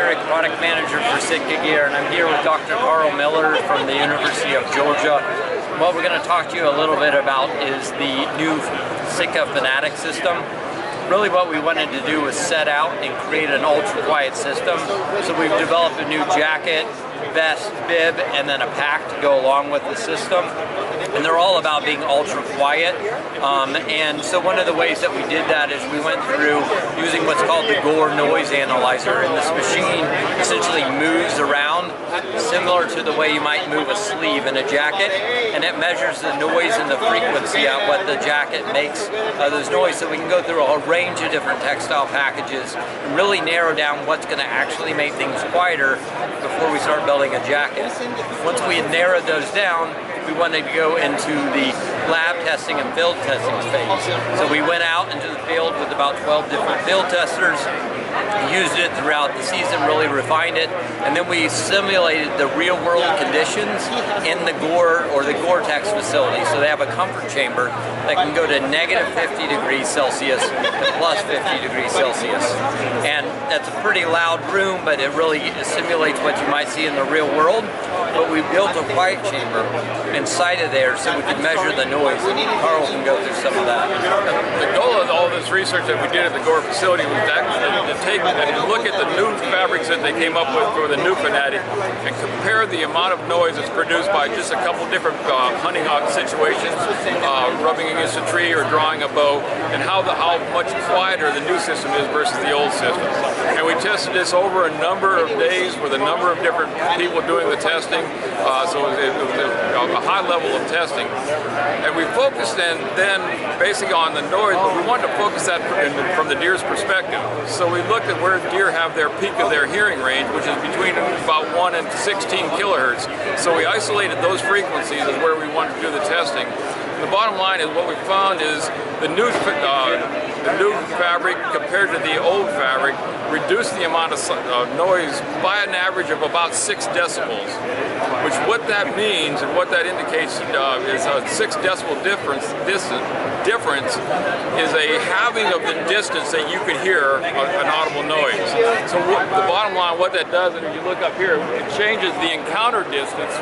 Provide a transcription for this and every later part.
Eric, product manager for SITKA Gear, and I'm here with Dr. Carl Miller from the University of Georgia. What we're going to talk to you a little bit about is the new SITKA Fanatic System. Really what we wanted to do was set out and create an ultra-quiet system. So we've developed a new jacket, vest, bib, and then a pack to go along with the system. And they're all about being ultra-quiet. And so one of the ways that we did that is we went through using what's called the Gore noise analyzer. And this machine essentially moves around similar to the way you might move a sleeve in a jacket. And it measures the noise and the frequency at what the jacket makes those noise. So we can go through a range of different textile packages and really narrow down what's going to actually make things quieter before we start building a jacket. Once we had narrowed those down, we wanted to go into the lab testing and field testing phase. So we went out into the field with about 12 different field testers, used it throughout the season, really refined it, and then we simulated the real world conditions in the Gore or the Gore-Tex facility. So they have a comfort chamber that can go to negative 50 degrees Celsius to plus 50 degrees Celsius. And that's a pretty loud room, but it really simulates what you might see in the real world. But we built a quiet chamber inside of there so we could measure the noise, and Carl can go through some of that. The goal of all this research that we did at the Gore facility was to take and look at the new fabrics that they came up with for the new Fanatic and compare the amount of noise that's produced by just a couple different hunting situations, rubbing against a tree or drawing a bow, and how much quieter the new system is versus the old system. And we tested this over a number of days with a number of different people doing the testing, so it was a high level of testing. And we focused then basically on the noise, but we wanted to focus that from the deer's perspective. So we looked at where deer have their peak of their hearing range, which is between about 1 and 16 kilohertz. So we isolated those frequencies as where we wanted to do the testing. The bottom line is what we found is the new fabric compared to the old fabric reduced the amount of noise by an average of about 6 decibels, which what that means and what that indicates is a 6 decibel difference is a halving of the distance that you could hear an audible noise. So the bottom line, what that does, and if you look up here, it changes the encounter distance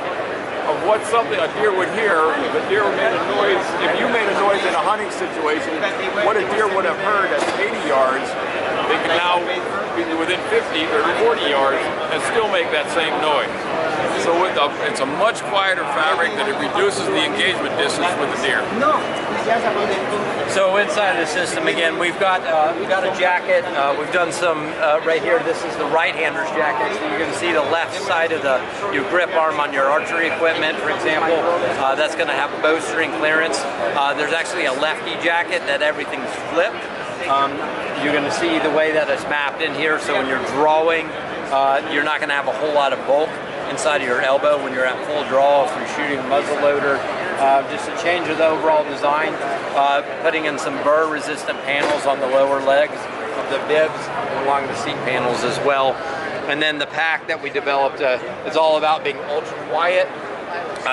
of what something a deer would hear if a deer made a noise. If you made a noise in a hunting situation, what a deer would have heard at 80 yards, they can now be within 50 or 40 yards and still make that same noise. So it's a much quieter fabric that it reduces the engagement distance with the deer. So inside of the system, again, we've got a jacket. We've done some right here. This is the right-hander's jacket. So you're going to see the left side of your grip arm on your archery equipment, for example. That's going to have bowstring clearance. There's actually a lefty jacket that everything's flipped. You're going to see the way that it's mapped in here. So when you're drawing, you're not going to have a whole lot of bulk inside of your elbow when you're at full draw if you're shooting a muzzle loader. Just a change of the overall design, putting in some burr-resistant panels on the lower legs of the bibs and along the seat panels as well. And then the pack that we developed is all about being ultra-quiet.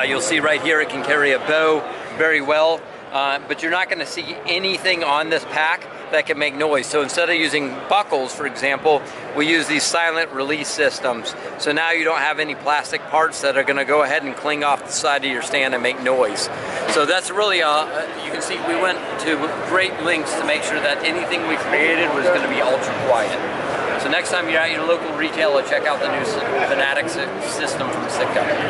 You'll see right here it can carry a bow very well, but you're not going to see anything on this pack that can make noise. So instead of using buckles, for example, we use these silent release systems. So now you don't have any plastic parts that are going to go ahead and cling off the side of your stand and make noise. So that's really, you can see we went to great lengths to make sure that anything we created was going to be ultra quiet. So next time you're at your local retailer, check out the new Fanatic system from SITKA.